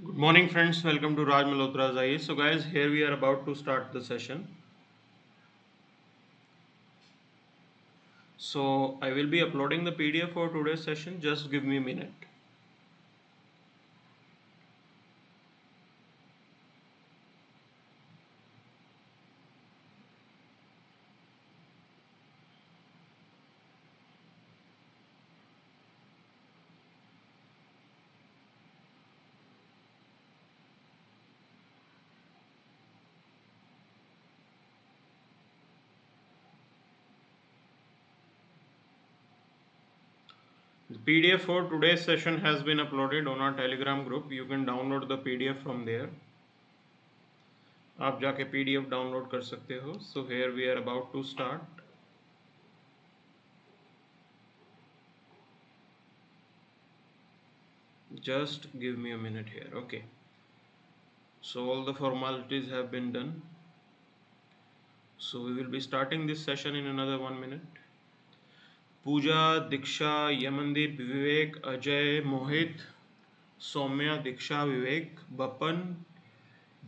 Good morning friends, welcome to Raj Malhotra IAS. So guys, here we are about to start the session. So I will be uploading the PDF for today's session, just give me a minute. The PDF for today's session has been uploaded on our Telegram group. You can download the PDF from there. आप जाके PDF download कर सकते हो. So here we are about to start. Just give me a minute here. Okay. So all the formalities have been done. So we will be starting this session in another 1 minute. Puja, Diksha, Yamandeep, Vivek, Ajay, Mohit, Saumya, Diksha, Vivek, Bapan,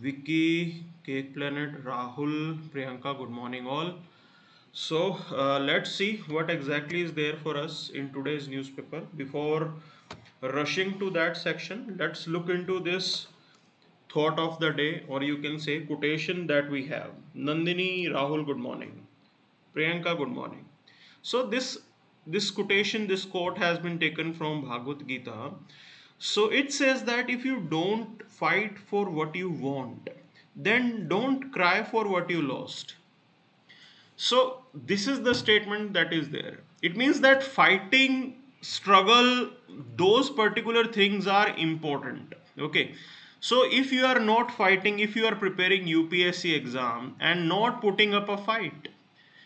Vicky, cake planet, Rahul, Priyanka, good morning all. So let's see what exactly is there for us in today's newspaper. Before rushing to that section, let's look into this thought of the day, or you can say quotation that we have. Nandini, Rahul, good morning. Priyanka, good morning. So this quotation, this quote has been taken from Bhagavad Gita. So it says that if you don't fight for what you want, then don't cry for what you lost. So this is the statement that is there. It means that fighting, struggle, those particular things are important. Okay. So if you are not fighting, if you are preparing UPSC exam and not putting up a fight,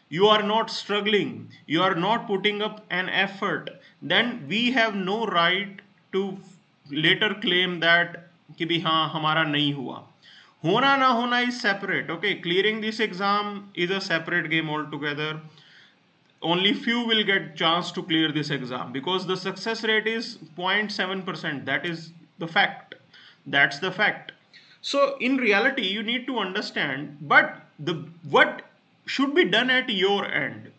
you are not struggling, you are not putting up an effort, then we have no right to later claim that कि भी हाँ हमारा नहीं हुआ. होना ना होना is separate. Okay, clearing this exam is a separate game altogether. Only few will get chance to clear this exam because the success rate is 0.7%. That is the fact. That's the fact. So in reality, you need to understand, but what should be done at your end.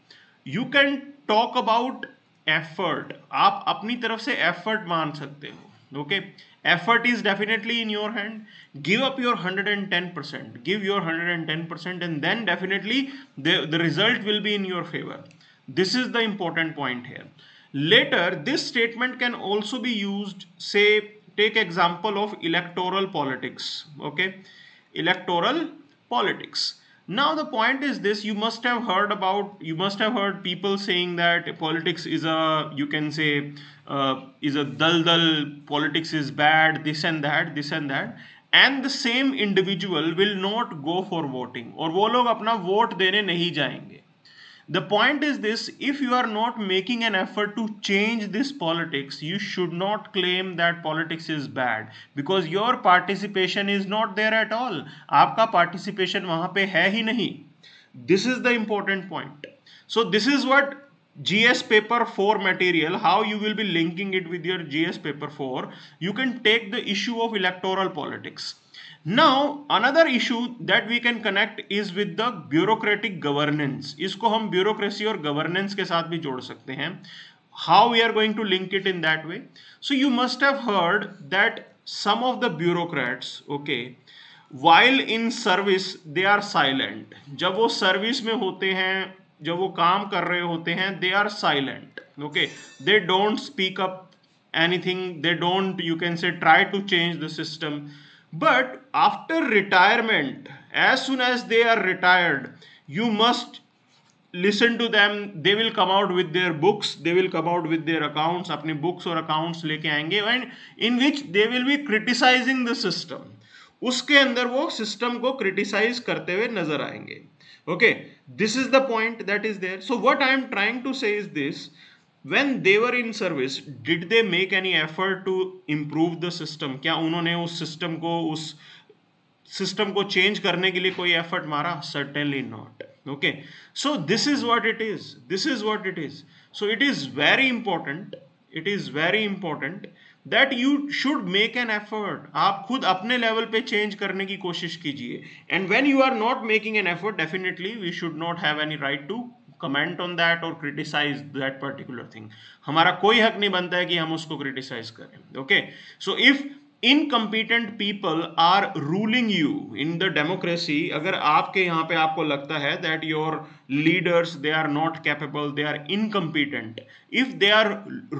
You can talk about effort. आप अपनी तरफ से effort मान सकते हो. Okay, effort is definitely in your hand. Give up your 110%. Give your 110%, and then definitely the result will be in your favor. This is the important point here. Later, this statement can also be used, say, take example of electoral politics. Okay, electoral politics. Now the point is this: you must have heard people saying that politics is a, you can say, is a dal. Politics is bad. This and that. This and that. And the same individual will not go for voting, और वो लोग अपना vote देने नहीं जाएंगे. The point is this: if you are not making an effort to change this politics, you should not claim that politics is bad, because your participation is not there at all. आपका participation वहां पे है ही नहीं. This is the important point. So this is what GS paper 4 material, how you will be linking it with your GS paper 4. You can take the issue of electoral politics. Now another issue that we can connect is with the bureaucratic governance. इसको हम bureaucracy और governance के साथ भी जोड़ सकते हैं. How we are going to link it in that way? So you must have heard that some of the bureaucrats, okay, while in service they are silent. जब वो service में होते हैं, जब वो काम कर रहे होते हैं, they are silent. Okay, they don't speak up anything. They don't, you can say, try to change the system. But after retirement, as soon as they are retired, you must listen to them. They will come out with their books, they will come out with their accounts, अपने books और accounts लेके आएंगे, and in which they will be criticizing the system. उसके अंदर वो system को criticize करते हुए नजर आएंगे. Okay, this is the point that is there. So what I am trying to say is this: when they were in service, did they make any effort to improve the system? क्या उन्होंने उस system को change करने के लिए कोई effort मारा? Certainly not. Okay, so this is what it is. This is what it is. So it is very important. It is very important that you should make an effort, आप खुद अपने level पे change करने की कोशिश कीजिए. And when you are not making an effort, definitely we should not have any right to comment on that और criticise that particular thing. हमारा कोई हक नहीं बनता है कि हम उसको क्रिटिसाइज करें. Okay, so if incompetent people are ruling you in the democracy, अगर आपके यहाँ पे आपको लगता है that your leaders they are not capable, they are incompetent, if they are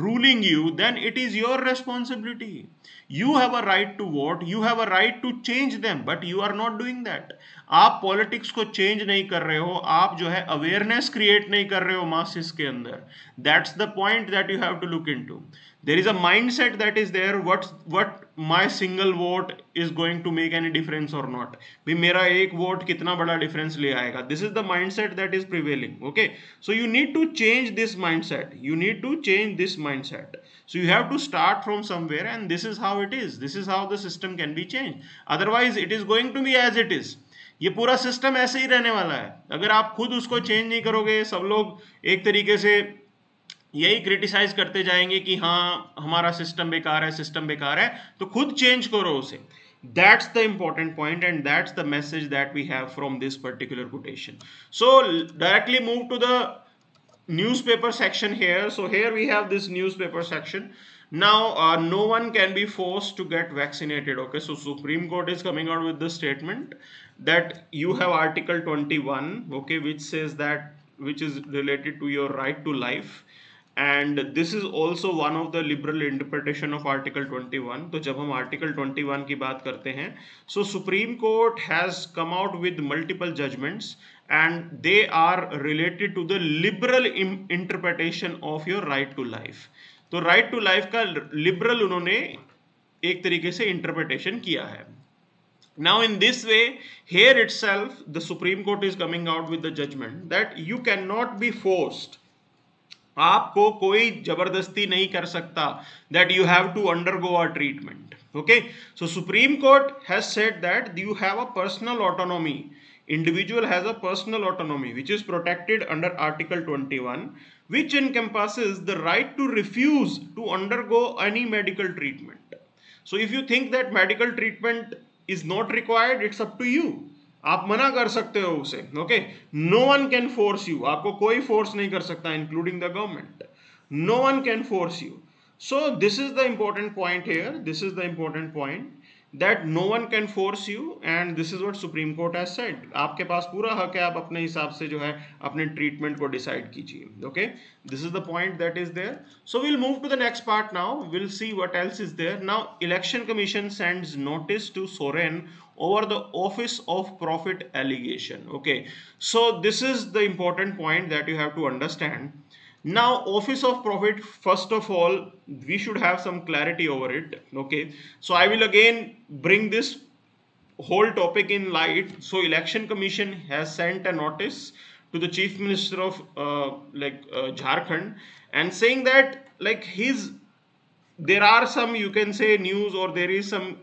ruling you, then it is your responsibility. You have a right to vote, you have a right to change them, but you are not doing that. आप politics को change नहीं कर रहे हो, आप जो है awareness create नहीं कर रहे हो मासेस के अंदर. That's the point that you have to look into. There is a mindset that is there, what my single vote is going to make any difference or not. भाई मेरा एक vote कितना बड़ा डिफरेंस ले आएगा. This is the mindset that is prevailing. Okay, so you need to change this mindset, you need to change this mindset. So you have to start from somewhere, and this is how it is, this is how the system can be changed. Otherwise it is going to be as it is. ये पूरा system ऐसे ही रहने वाला है. अगर आप खुद उसको चेंज नहीं करोगे, सब लोग एक तरीके से यही क्रिटिसाइज करते जाएंगे कि हाँ हमारा सिस्टम बेकार है, सिस्टम बेकार है, तो खुद चेंज करो उसे. That's the important point, and that's the message that we have from this particular quotation. So directly move to the newspaper section here. So here we have this newspaper section. Now no one can be forced to get vaccinated. Okay, so Supreme Court is coming out with the statement that you have Article 21, okay, which says that, which is related to your right to life. And this is also one of the liberal interpretation of Article 21. तो जब हम Article 21 की बात करते हैं, so Supreme Court has come out with multiple judgments and they are related to the liberal interpretation of your right to life. तो right to life का liberal उन्होंने एक तरीके से interpretation किया है. Now in this way, here itself the Supreme Court is coming out with the judgment that you cannot be forced, आपको कोई जबरदस्ती नहीं कर सकता, that you have to undergo a treatment. Okay, so Supreme Court has said that you have a personal autonomy, individual has a personal autonomy which is protected under Article 21, which encompasses the right to refuse to undergo any medical treatment. So if you think that medical treatment is not required, it's up to you, आप मना कर सकते हो उसे. Okay, no one can force you, आपको कोई force नहीं कर सकता, including the government. No one can force you. So this is the important point here, this is the important point that no one can force you, and this is what Supreme Court has said. आपके पास पूरा हक है, आप अपने हिसाब से जो है अपने ट्रीटमेंट को डिसाइड कीजिए. Okay, this is the point that is there. So we'll move to the next part now. We'll see what else is there. Now Election Commission sends notice to Soren over the office of profit allegation. Okay, so this is the important point that you have to understand. Now office of profit, first of all we should have some clarity over it. Okay, so I will again bring this whole topic in light. So Election Commission has sent a notice to the Chief Minister of Jharkhand, and saying that like there are some, you can say, news, or there is some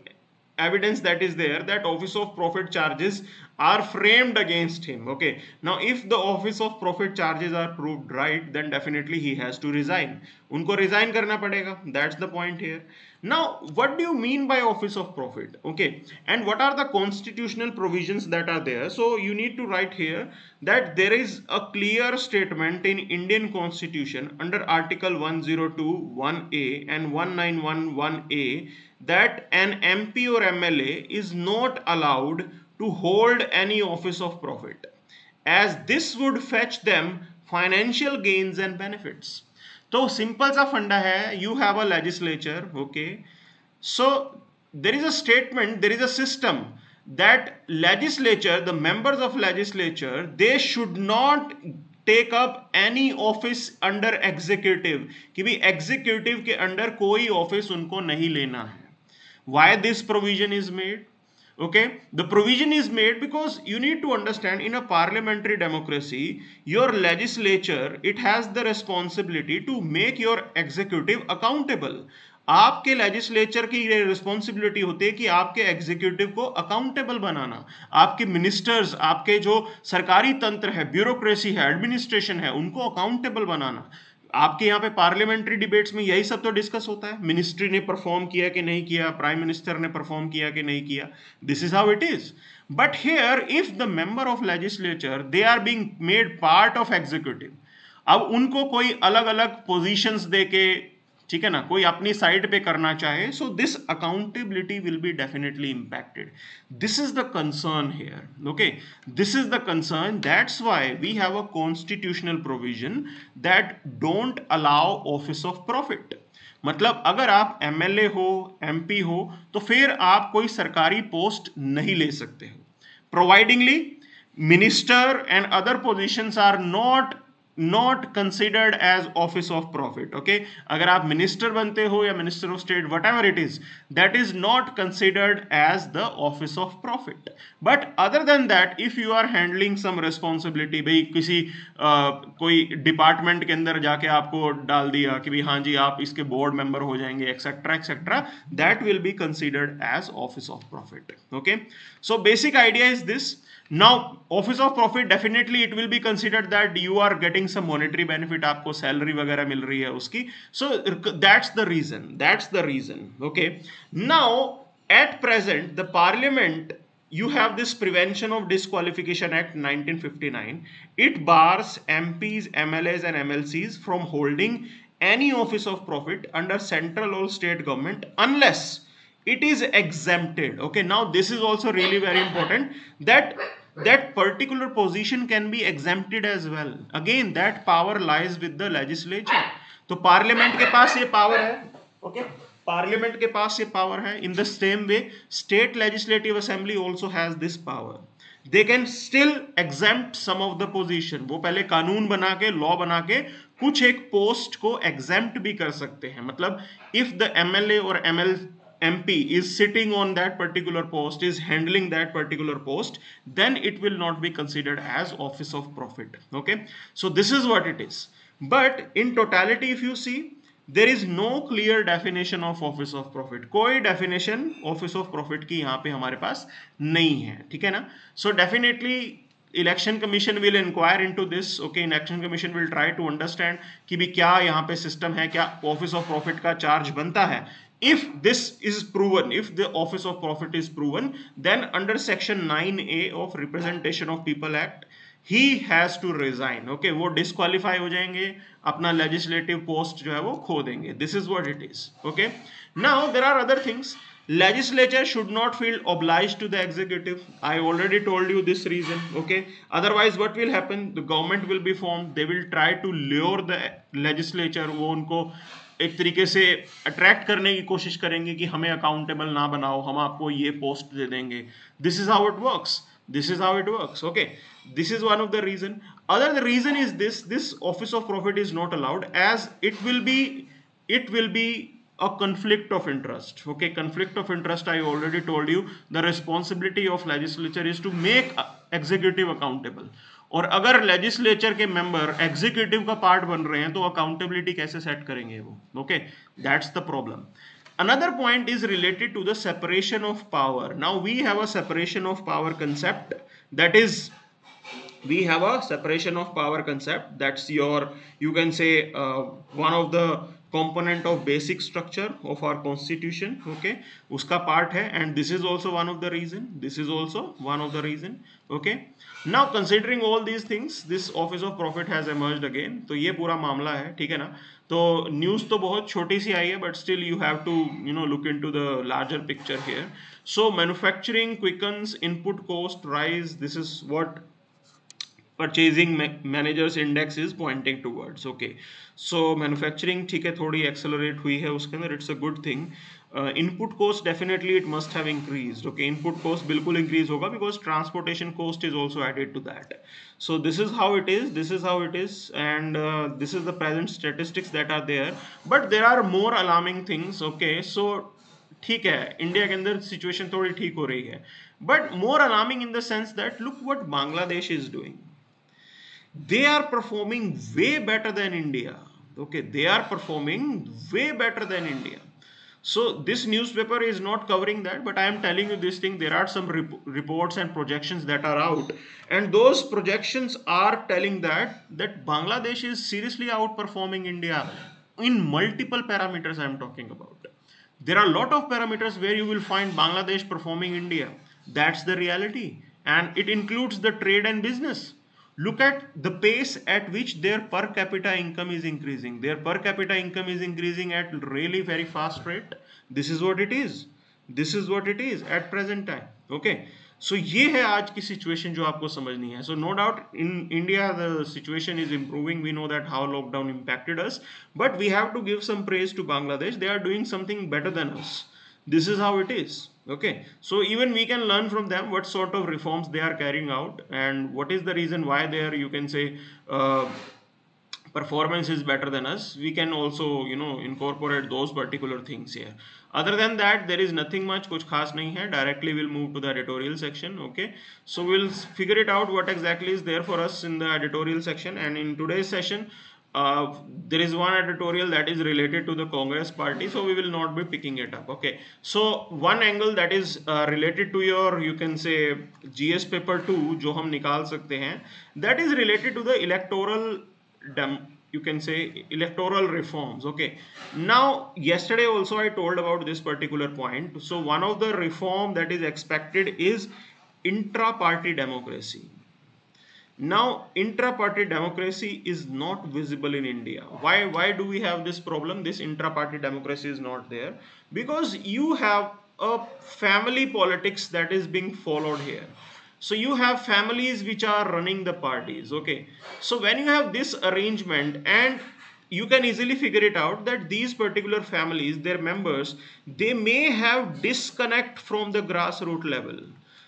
evidence that is there that office of profit charges are framed against him. Okay, now if the office of profit charges are proved right, then definitely he has to resign. उनको resign करना पड़ेगा. That's the point here. Now what do you mean by office of profit? Okay, and what are the constitutional provisions that are there? So you need to write here that there is a clear statement in Indian Constitution under Article 102(1)(a) and 1911(a) that an MP or MLA is not allowed to hold any office of profit, as this would fetch them financial gains and benefits. तो simple सा फंडा है, you have a legislature. Okay, so there is a statement, there is a system that legislature, the members of legislature, they should not take up any office under executive, कि भी executive के under कोई office उनको नहीं लेना है. Why this provision is made? Okay, the provision is made because you need to understand, in a parliamentary democracy, your legislature, it has the responsibility to make your executive accountable. आपके legislature की ये responsibility होती है कि आपके executive को accountable बनाना, आपके ministers, आपके जो सरकारी तंत्र है, ब्यूरोक्रेसी है, एडमिनिस्ट्रेशन है, उनको अकाउंटेबल बनाना. आपके यहाँ पे पार्लियामेंट्री डिबेट्स में यही सब तो डिस्कस होता है, मिनिस्ट्री ने परफॉर्म किया कि नहीं किया, प्राइम मिनिस्टर ने परफॉर्म किया कि नहीं किया, this is how it is. But here if the member of legislature they are being made part of executive, अब उनको कोई अलग अलग पोजीशंस देके, ठीक है ना, कोई अपनी साइड पे करना चाहे, so this accountability will be definitely impacted. This is the concern here. Okay, this is the concern. That's why we have a constitutional provision that don't allow office of profit. मतलब अगर आप MLA हो, MP हो, तो फिर आप कोई सरकारी पोस्ट नहीं ले सकते हो, providingly minister and other positions are not considered as office of profit. Okay, अगर आप मिनिस्टर बनते हो या minister of state, whatever it is, that is not considered as the office of profit. But other than that, if you are handling some responsibility, भाई किसी कोई department के अंदर जाके आपको डाल दिया कि भाई हाँ जी आप इसके बोर्ड मेंबर हो जाएंगे, etcetera etcetera, that will be considered as office of profit. Okay, so basic idea is this. Now, office of profit, definitely it will be considered that you are getting some monetary benefit, आपको salary वगैरह मिल रही है उसकी. So that's the reason. That's the reason. Okay. Now, at present, the Parliament, you have this Prevention of Disqualification Act 1959. It bars MPs, MLAs, and MLCs from holding any office of profit under central or state government unless it is exempted. Okay. Now, this is also really very important that particular position can be exempted as well. Again, that power lies with the legislature. तो parliament के पास ये power है. Okay, parliament के पास ये power है. In the same way state legislative assembly also has this power. They can still exempt some of the position. वो पहले कानून बना के, लॉ बना के कुछ एक पोस्ट को एग्जेम्प्ट भी कर सकते हैं. मतलब इफ द एमएलए और MP is sitting on that particular post, is handling that particular post, then it will not be considered as office of profit. Okay, so this is what it is. But in totality, if you see, there is no clear definition of office of profit. कोई definition office of profit की यहाँ पे हमारे पास नहीं है. ठीक है ना? So definitely Election Commission will inquire into this. Okay, Election Commission will try to understand कि भी क्या यहाँ पे system है, क्या office of profit का charge बनता है. If this is proven, if the office of profit is proven, then under section 9A of Representation of People Act, he has to resign. Okay, वो disqualify हो जाएंगे, अपना legislative post जो है वो खो देंगे. This is what it is. Okay, now there are other things. Legislature should not feel obliged to the executive. I already told you this reason. Okay, otherwise what will happen? The government will be formed. They will try to lure the legislature. वो उनको एक तरीके से attract करने की कोशिश करेंगे कि हमें अकाउंटेबल ना बनाओ, हम आपको ये पोस्ट दे देंगे. This is how it works. This is how it works. Okay, this is one of the reason. The reason is this office of profit is not allowed as it will be a conflict of interest. Okay, conflict of interest, I already told you, the responsibility of legislature is to make executive accountable. और अगर legislature के member executive का part बन रहे हैं तो accountability कैसे set करेंगे वो. Okay, that's the problem. Another point is related to the separation of power. Now we have a separation of power concept, that is, we have a separation of power concept. That's your, you can say, one of the component of basic structure of our constitution. Okay, uska part hai, and this is also one of the reason. This is also one of the reason. Okay, now considering all these things, this office of profit has emerged again. तो ये पूरा मामला है. ठीक है ना? तो news तो बहुत छोटी सी आई है, but still you have to look into the larger picture here. So manufacturing quickens, input cost rise. This is what purchasing managers index is pointing towards. Okay, so manufacturing ठीक है थोड़ी एक्सेलरेट हुई है उसके अंदर, it's a good thing. Input cost definitely it must have increased. Okay, input cost बिल्कुल increase होगा because transportation cost is also added to that. So this is how it is. This is how it is, and this is the present statistics that are there. But there are more alarming things. Okay, so ठीक है, India के अंदर situation थोड़ी ठीक हो रही है, but more alarming in the sense that look what Bangladesh is doing. They are performing way better than India. Okay, they are performing way better than India. So this newspaper is not covering that, but I am telling you this thing. There are some reports and projections that are out, and those projections are telling that Bangladesh is seriously outperforming India in multiple parameters. I am talking about. There are a lot of parameters where you will find Bangladesh performing India. That's the reality, and it includes the trade and business. Look at the pace at which their per capita income is increasing. Their per capita income is increasing at really very fast rate. This is what it is. This is what it is at present time. Okay. So ये है आज की situation जो आपको समझनी है. So no doubt in India the situation is improving. We know that how lockdown impacted us, but we have to give some praise to Bangladesh. They are doing something better than us. This is how it is. Okay, so even we can learn from them what sort of reforms they are carrying out and what is the reason why they are, you can say, performance is better than us. We can also, incorporate those particular things here. Other than that, there is nothing much, kuch khas nahi hai. Directly we'll move to the editorial section. Okay, so we'll figure it out what exactly is there for us in the editorial section. And in today's session, there is one editorial that is related to the Congress party, so we will not be picking it up. Okay, so one angle that is related to your, you can say, GS paper 2 जो हम निकाल सकते हैं, that is related to the you can say electoral reforms. Okay, now yesterday also I told about this particular point. So one of the reform that is expected is intra-party democracy. Now intra-party democracy is not visible in India. Why do we have this problem? This intra-party democracy is not there because you have a family politics that is being followed here. So you have families which are running the parties. Okay, so when you have this arrangement, and you can easily figure it out that these particular families, their members, they may have disconnect from the grassroots level.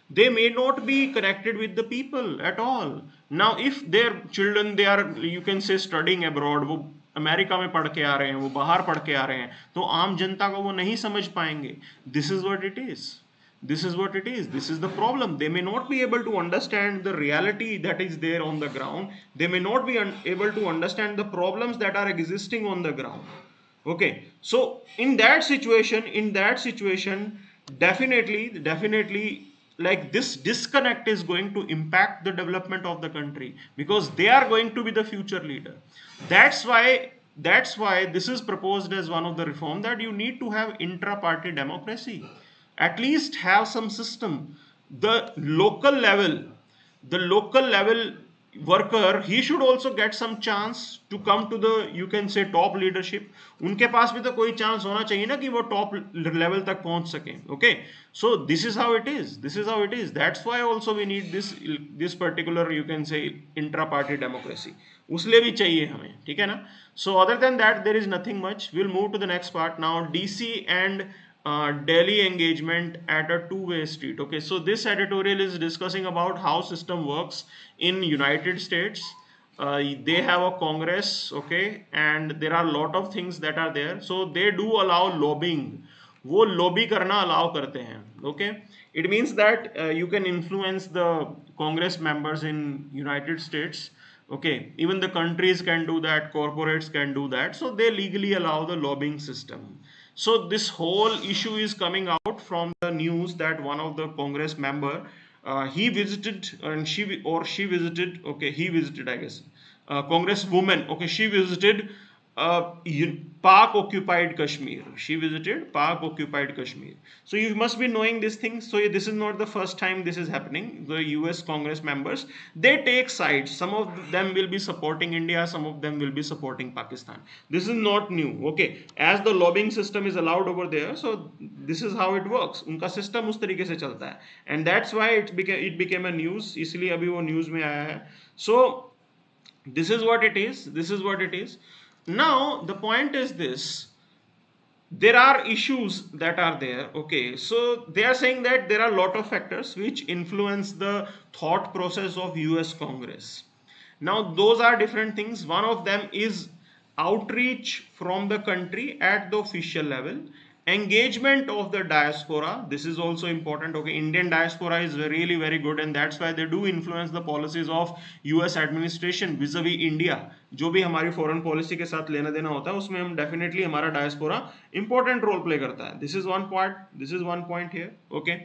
They may not be connected with the people at all. Now if their children, they are, you can say, studying abroad, वो America में पढ़ के आ रहे हैं, वो बाहर पढ़ के आ रहे हैं, तो आम जनता को वो नहीं समझ पाएंगे. This is what it is. This is what it is. This is the problem. They may not be able to understand the reality that is there on the ground. They may not be able to understand the problems that are existing on the ground. Okay, so in that situation, definitely, like this disconnect is going to impact the development of the country because they are going to be the future leader. That's why this is proposed as one of the reform, that you need to have intra-party democracy. At least have some system. The local level worker, he should also get some chance to come to the, you can say, top leadership. उनके पास भी तो कोई chance होना चाहिए ना कि वो top level तक पहुंच सकें. Okay, so this is how it is. That's why also we need this particular, you can say, intra-party democracy. उसलिए भी चाहिए हमें, ठीक है ना? So other than that, there is nothing much. We'll move to the next part now. DC and Delhi engagement at a two-way street. Okay, so this editorial is discussing about how system works in United States. They have a Congress, okay, and there are a lot of things that are there. So they do allow lobbying. वो lobby करना allow करते हैं. Okay, it means that you can influence the Congress members in United States. Okay, even the countries can do that, corporates can do that. So they legally allow the lobbying system. So this whole issue is coming out from the news that one of the Congress member, he visited, and he visited, okay, he visited, I guess, Congresswoman, okay, she visited Pak occupied Kashmir. She visited Pak occupied Kashmir. So you must be knowing these things. So this is not the first time this is happening. The US Congress members, they take sides. Some of them will be supporting India, some of them will be supporting Pakistan. This is not new. Okay, as the lobbying system is allowed over there, so this is how it works. उनका system उस तरीके से चलता है, and that's why it became a news. इसलिए अभी वो news में आया है. So this is what it is. Now the point is this: there are issues that are there. Okay, so they are saying that there are a lot of factors which influence the thought process of US Congress. Now those are different things. One of them is outreach from the country at the official level, engagement of the diaspora. This is also important. Okay, Indian diaspora is really very good, and that's why they do influence the policies of US administration vis-a-vis India. जो भी हमारी foreign policy के साथ लेना देना होता है उसमें हम डेफिनेटली हमारा डायस्पोरा इंपॉर्टेंट रोल प्ले करता है. This is one part, this is one point here. Okay,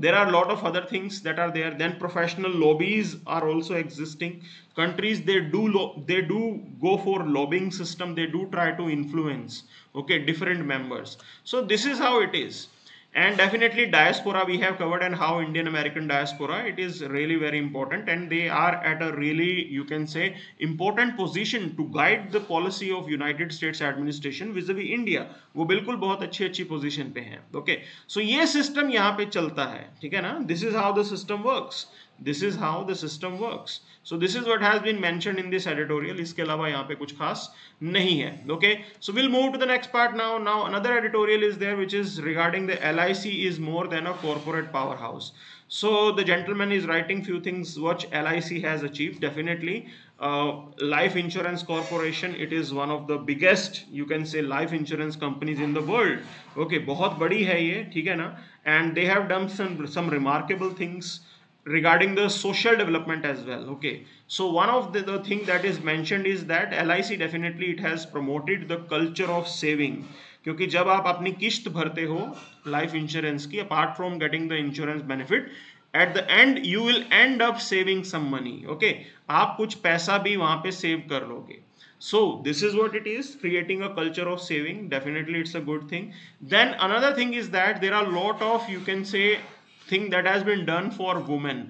there are a lot of other things that are there. Then professional lobbies are also existing. Countries, they do go for lobbying system, they do try to influence, okay, different members. So this is how it is. And definitely diaspora we have covered, and how Indian American diaspora, it is really very important, and they are at a really, you can say, important position to guide the policy of United States administration vis-a-vis India. वो बिल्कुल बहुत अच्छी अच्छी position पे हैं. Okay, सो ये system यहाँ पे चलता है, ठीक है ना. This is how the system works, this is how the system works. So this is what has been mentioned in this editorial. इसके अलावा यहाँ पे कुछ खास नहीं है. Okay, so we'll move to the next part now. Now another editorial is there which is regarding the LIC is more than a corporate powerhouse. So the gentleman is writing few things what LIC has achieved. Definitely, Life Insurance Corporation, it is one of the biggest, you can say, life insurance companies in the world. Okay, बहुत बड़ी है ये, ठीक है ना. And they have done some remarkable things regarding the social development as well. Okay, so one of the thing that is mentioned is that LIC definitely it has promoted the culture of saving. क्योंकि जब आप अपनी किश्त भरते हो life insurance की, apart from getting the insurance benefit, at the end you will end up saving some money. Okay, आप कुछ पैसा भी वहां पे सेव कर लोगे. So this is what it is, creating a culture of saving. Definitely it's a good thing. Then another thing is that there are a lot of, you can say, thing that has been done for women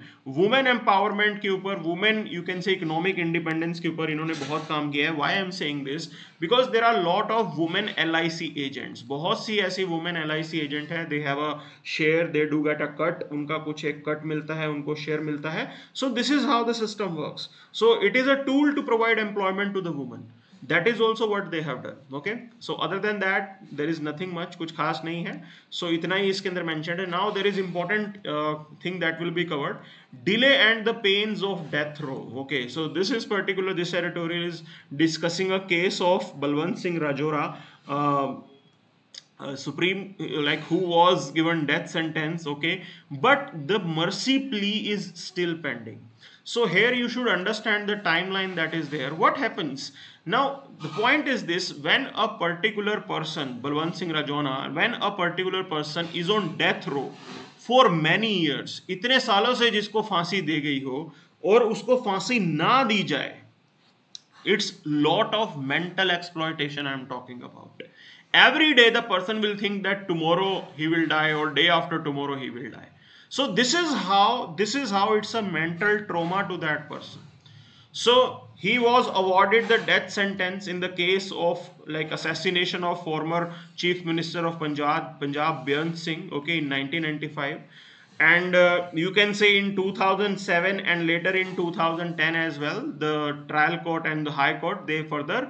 empowerment के ऊपर, women, you can say, economic independence के ऊपर इन्होंने बहुत काम किया है. Why I am saying this? Because there are lot of women LIC agents. बहुत सी ऐसी women LIC agent है, they have a share, they do get a cut, उनका कुछ एक cut मिलता है, उनको share मिलता है. So this is how the system works. So it is a tool to provide employment to the women. That is also what they have done. Okay, so other than that there is nothing much, कुछ खास नहीं है. So इतना ही इसके अंदर mentioned है. Now there is important thing that will be covered, delay and the pains of death row. Okay, so this is particular, this editorial is discussing a case of Balwant Singh Rajora, supreme, like, who was given death sentence. Okay, but the mercy plea is still pending. So here you should understand the timeline that is there. What happens now? The point is this: when a particular person, Balwant Singh Rajona, when a particular person is on death row for many years, इतने सालों से जिसको फांसी दे गई हो और उसको फांसी ना दी जाए, it's lot of mental exploitation I am talking about. Every day the person will think that tomorrow he will die, or day after tomorrow he will die. So this is how it's a mental trauma to that person. So he was awarded the death sentence in the case of, like, assassination of former Chief Minister of Punjab Beyant Singh, okay, in 1995. And you can say in 2007 and later in 2010 as well, the trial court and the high court, they further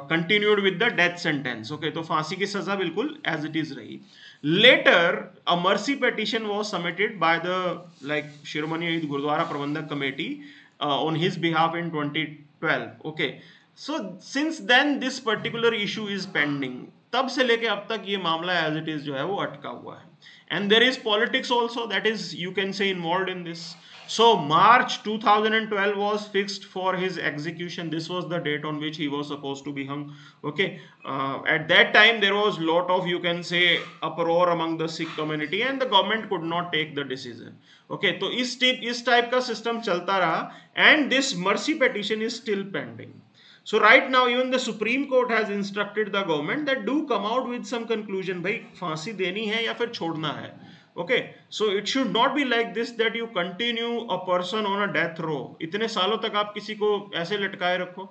continued with the death sentence. Okay, तो फांसी की सजा बिल्कुल as it is रही. Later a mercy petition was submitted by the, like, Shiromani Gurdwara Prabandhak Committee on his behalf in 2012. Okay, so since then this particular issue is pending. तब से लेके अब तक ये मामला as it is जो है वो अटका हुआ है. And there is politics also that is, you can say, involved in this. So March 2012 was fixed for his execution. This was the date on which he was supposed to be hung. Okay, at that time there was lot of, you can say, uproar among the Sikh community, and the government could not take the decision. Okay, तो इस type का system चलता रहा, and this mercy petition is still pending. So right now even the Supreme Court has instructed the government that do come out with some conclusion. भाई फांसी देनी है या फिर छोड़ना है. Okay, so it should not be like this that you continue a person on a death row. इतने सालों तक आप किसी को ऐसे लटकाए रखो,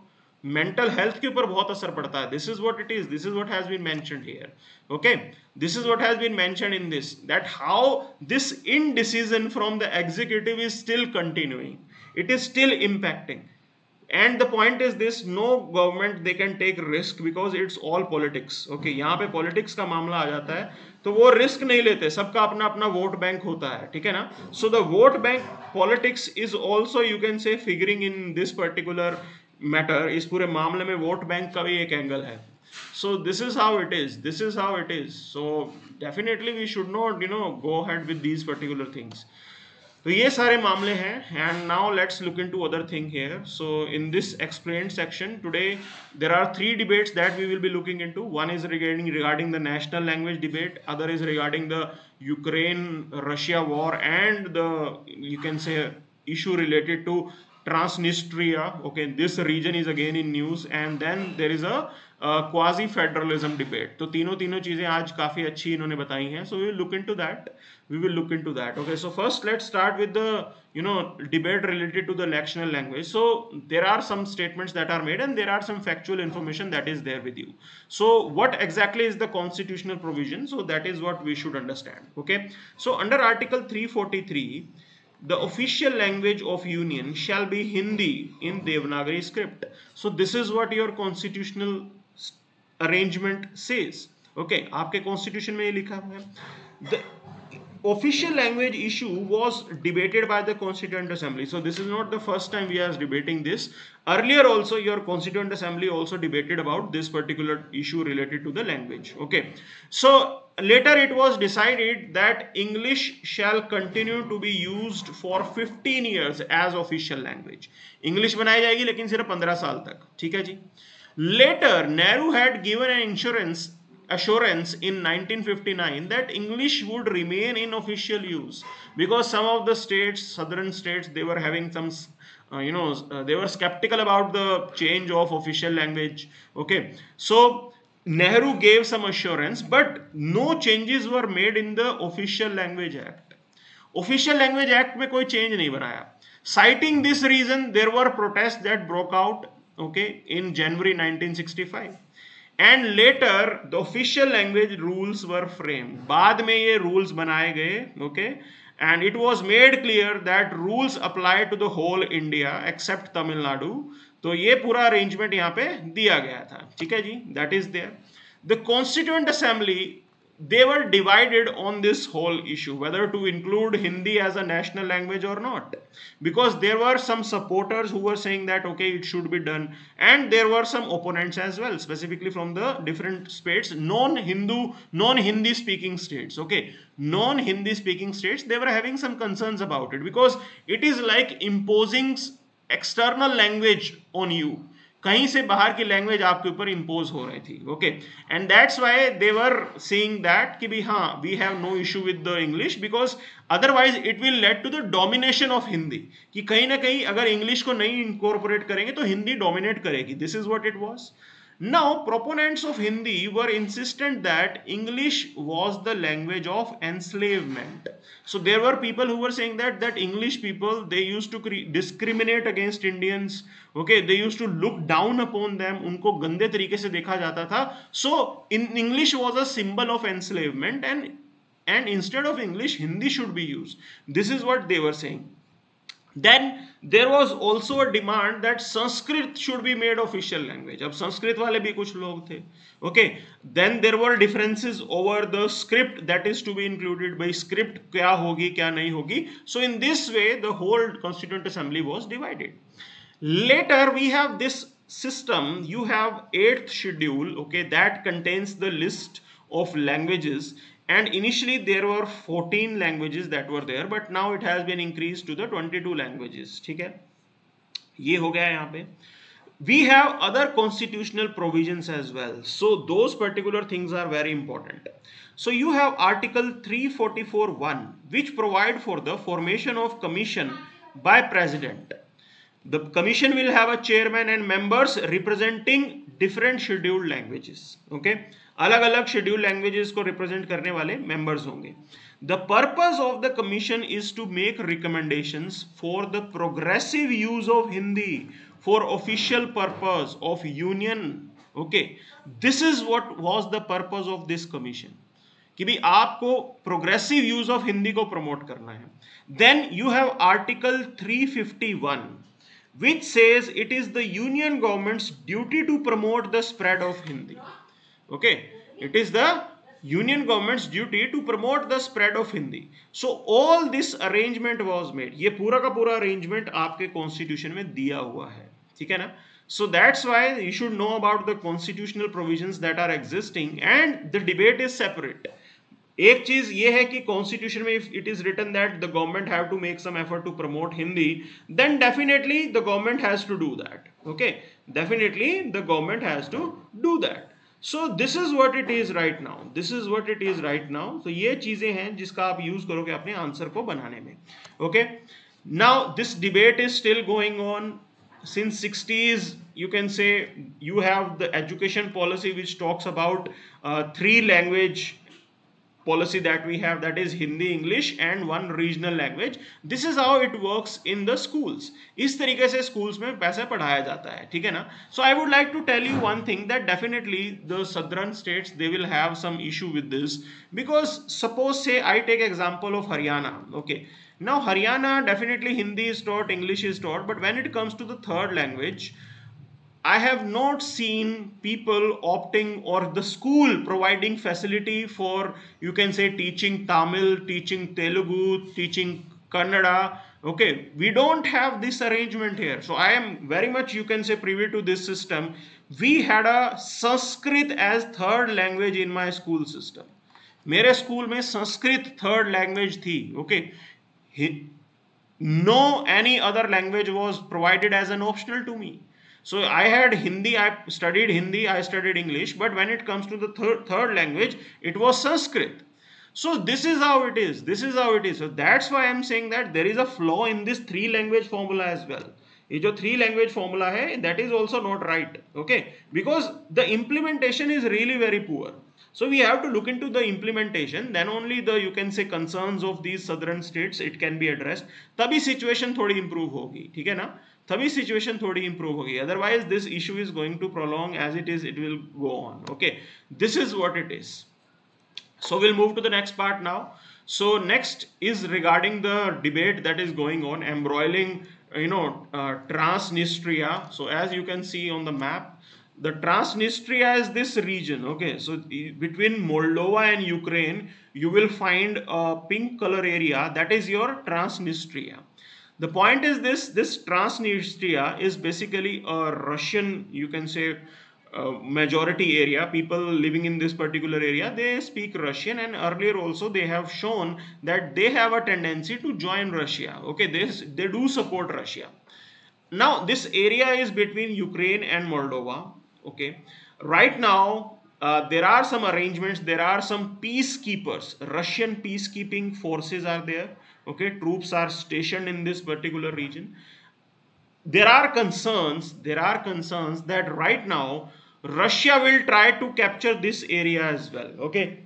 mental health के ऊपर बहुत असर पड़ता है. This is what it is. This is what has been mentioned here. Okay, this is what has been mentioned in this, that how this indecision from the executive is still continuing. It is still impacting. And the point is this: no government they can take risk because it's all politics. Okay, यहाँ पे politics का मामला आ जाता है तो वो risk नहीं लेते, सबका अपना अपना vote bank होता है, ठीक है ना. So the vote bank politics is also, you can say, figuring in this particular matter. इस पूरे मामले में vote bank का भी एक angle है. So this is how it is. This is how it is. So definitely we should not, go ahead with these particular things. तो ये सारे मामले हैं and now let's look into other thing here. So in this explained section today there are three debates that we will be looking into. One is regarding the national language debate, other is regarding the Ukraine Russia war and the, you can say, issue related to Transnistria. Okay, this region is again in news, and then there is a quasi-federalism debate. तो तीनों चीजें आज काफी अच्छी इन्होंने बताई हैं. So we will look into that. Okay, so first let's start with the debate related to the national language. So there are some statements that are made and there are some factual information that is there with you. So what exactly is the constitutional provision? So that is what we should understand. Okay, so under Article 343, the official language of union shall be Hindi in Devanagari script. So this is what your constitutional arrangement says. Okay, आपके constitution में ये लिखा हुआ है. The official language issue was debated by the Constituent Assembly. So this is not the first time we are debating this. Earlier also your Constituent Assembly also debated about this particular issue related to the language. Okay, so later it was decided that English shall continue to be used for 15 years as official language. English बनाई जाएगी लेकिन सिर्फ 15 साल तक. ठीक है जी. Later Nehru had given an assurance in 1959 that English would remain in official use because some of the states, southern states, they were having some they were skeptical about the change of official language. Okay, so Nehru gave some assurance, but no changes were made in the Official Language Act. Official Language Act में कोई change नहीं बनाया. Citing this reason, there were protests that broke out, okay, in January 1965. And later the official language rules were framed. बाद में ये rules बनाए गए. Okay, and it was made clear that rules apply to the whole India except Tamil Nadu. तो ये पूरा arrangement यहाँ पे दिया गया था. ठीक है जी, that is there. The Constituent Assembly, they were divided on this whole issue whether to include Hindi as a national language or not, because there were some supporters who were saying that okay, it should be done, and there were some opponents as well, specifically from the different states, non-Hindi speaking states. Okay, non-Hindi speaking states, they were having some concerns about it because it is like imposing external language on you. कहीं से बाहर की language आपके ऊपर impose हो रही थी. Okay, and that's why they were seeing that कि भी हाँ, we have no issue with the English because otherwise it will lead to the domination of Hindi, कि कहीं ना कहीं अगर इंग्लिश को नहीं इनकॉर्पोरेट करेंगे तो हिंदी डोमिनेट करेगी. This is what it was. Now, proponents of Hindi were insistent that English was the language of enslavement. So there were people who were saying that English people, they used to discriminate against Indians. Okay, they used to look down upon them. उनको गंदे तरीके से देखा जाता था. So in English was a symbol of enslavement, and instead of English, Hindi should be used. This is what they were saying. Then there was also a demand that Sanskrit should be made official language. अब संस्कृत वाले भी कुछ लोग थे. Okay, then there were differences over the script that is to be included. by script क्या होगी क्या नहीं होगी. So in this way the whole Constituent Assembly was divided. Later we have this system. You have 8th schedule, okay, that contains the list of languages. And initially there were 14 languages that were there, but now it has been increased to the 22 languages. ठीक है, ये हो गया यहाँ पे. We have other constitutional provisions as well. So those particular things are very important. So you have Article 344(1), which provide for the formation of commission by President. The commission will have a chairman and members representing different scheduled languages. Okay, अलग अलग schedule languages को represent करने वाले members होंगे. The purpose of the commission is to make recommendations for the progressive use of Hindi for official purpose of union. Okay, this is what was the purpose of this commission, कि भी आपको progressive use of Hindi को promote करना है. Then you have article 351 which says it is the union government's duty to promote the spread of Hindi. Okay, it is the union government's duty to promote the spread of Hindi. So all this arrangement was made. ये पूरा का पूरा arrangement आपके constitution में दिया हुआ है. ठीक है ना? So that's why you should know about the constitutional provisions that are existing, and the debate is separate. एक चीज ये है कि कॉन्स्टिट्यूशन में if it is written that the government have to make some effort to promote Hindi, then definitely the government has to do that. Okay, definitely the government has to do that. So this is what it is right now, this is what it is right now. तो ये चीजें हैं जिसका आप use करोगे अपने answer को बनाने में. Okay, now this debate is still going on since 60s. You can say you have the education policy which talks about three language policy that we have, that is Hindi, English and one regional language. This is how it works in the schools. इस तरीके से schools में पैसे पढ़ाया जाता है, ठीक है ना. So I would like to tell you one thing, that definitely the southern states, they will have some issue with this, because suppose say I take example of Haryana. Okay, now Haryana, definitely Hindi is taught, English is taught, but when it comes to the third language, I have not seen people opting or the school providing facility for, you can say, teaching Tamil, teaching Telugu, teaching Kannada. Okay, we don't have this arrangement here. So I am very much, you can say, privy to this system. We had a Sanskrit as third language in my school system. मेरे school में Sanskrit third language थी. Okay, no any other language was provided as an optional to me. So I had Hindi, I studied Hindi, I studied English, but when it comes to the third language, it was Sanskrit. So this is how it is, this is how it is. So that's why I'm saying that there is a flaw in this three language formula as well. ये जो three language formula है, that is also not right. Okay, because the implementation is really very poor. So we have to look into the implementation, then only the, you can say, concerns of these southern states, it can be addressed. तभी situation थोड़ी improve होगी, ठीक है ना, तभी situation थोड़ी improve होगी. Otherwise this issue is going to prolong as it is, it will go on. Okay, this is what it is. So we'll move to the next part now. So next is regarding the debate that is going on, embroiling, Transnistria. So as you can see on the map, the Transnistria is this region. Okay, so between Moldova and Ukraine, you will find a pink color area, that is your Transnistria. The point is this Transnistria is basically a Russian, you can say, majority area. People living in this particular area, they speak Russian, and earlier also they have shown that they have a tendency to join Russia. Okay, they do support Russia. Now this area is between Ukraine and Moldova. Okay, right now there are some arrangements, there are some peacekeepers, Russian peacekeeping forces are there. Okay, troops are stationed in this particular region. There are concerns that right now Russia will try to capture this area as well. Okay,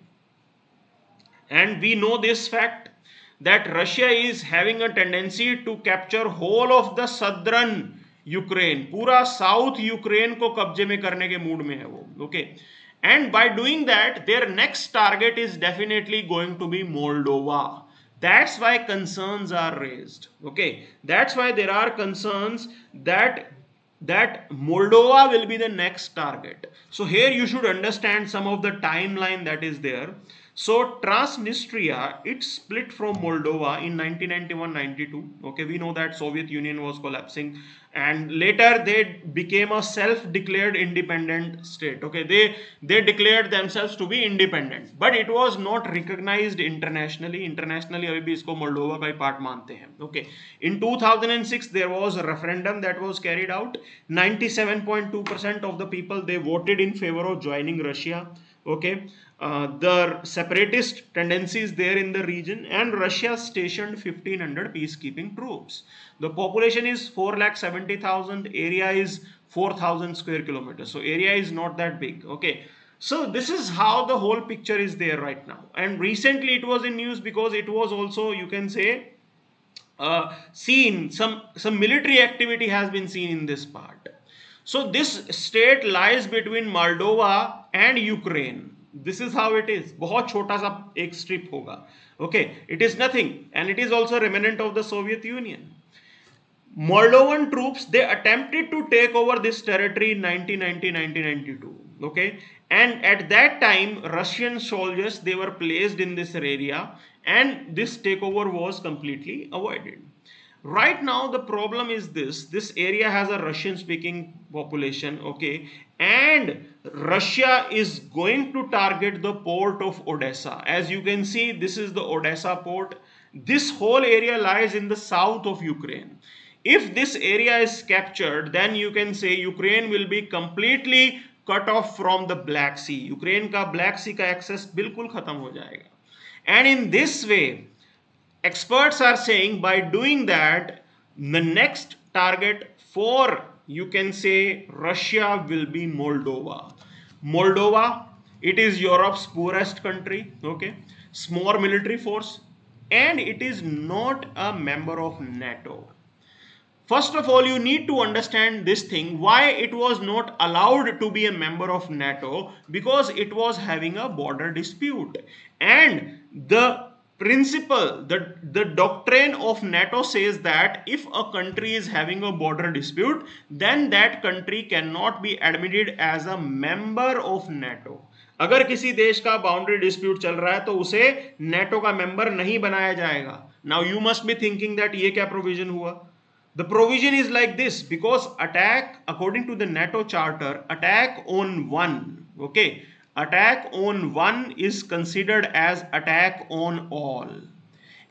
and we know this fact that Russia is having a tendency to capture whole of the southern Ukraine, पूरा south Ukraine को कब्जे में करने के mood में है वो. Okay, and by doing that their next target is definitely going to be Moldova. That's why concerns are raised. Okay, that's why there are concerns that Moldova will be the next target. So here you should understand some of the timeline that is there. So Transnistria, it split from Moldova in 1991-92. Okay, we know that Soviet Union was collapsing, and later they became a self-declared independent state. Okay, they declared themselves to be independent, but it was not recognized internationally. Internationally अभी भी इसको Moldova का ही part मानते हैं. Okay, in 2006 there was a referendum that was carried out. 97.2% of the people, they voted in favor of joining Russia. Okay, the separatist tendencies there in the region, and Russia stationed 1500 peacekeeping troops. The population is 4,70,000, area is 4,000 square kilometers, so area is not that big. Okay, so this is how the whole picture is there right now. And recently it was in news because it was also, you can say, seen some military activity has been seen in this part. So this state lies between Moldova and Ukraine. This is how it is. बहुत छोटा सा एक strip होगा. Okay, it is nothing, and it is also remnant of the Soviet Union. Moldovan troops, they attempted to take over this territory in 1990-1992. Okay, and at that time Russian soldiers, they were placed in this area, and this takeover was completely avoided. Right now the problem is this area has a Russian speaking population, okay, and Russia is going to target the port of Odessa. As you can see, this is the Odessa port. This whole area lies in the south of Ukraine. If this area is captured, then you can say Ukraine will be completely cut off from the Black Sea. Ukraine का Black Sea का access बिल्कुल खत्म हो जाएगा. And in this way, experts are saying by doing that, the next target for, you can say, Russia will be Moldova. Moldova, it is Europe's poorest country, okay, small military force, and it is not a member of NATO. First of all, you need to understand this thing, why it was not allowed to be a member of NATO, because it was having a border dispute. And the principle, the doctrine of NATO says that if a country is having a border dispute, then that country cannot be admitted as a member of NATO. अगर किसी देश का boundary dispute चल रहा है तो उसे NATO का मेंबर नहीं बनाया जाएगा. Now you must be thinking that ये क्या प्रोविजन हुआ. The provision is like this, because attack, according to the NATO charter, attack on one, okay, attack on one is considered as attack on all.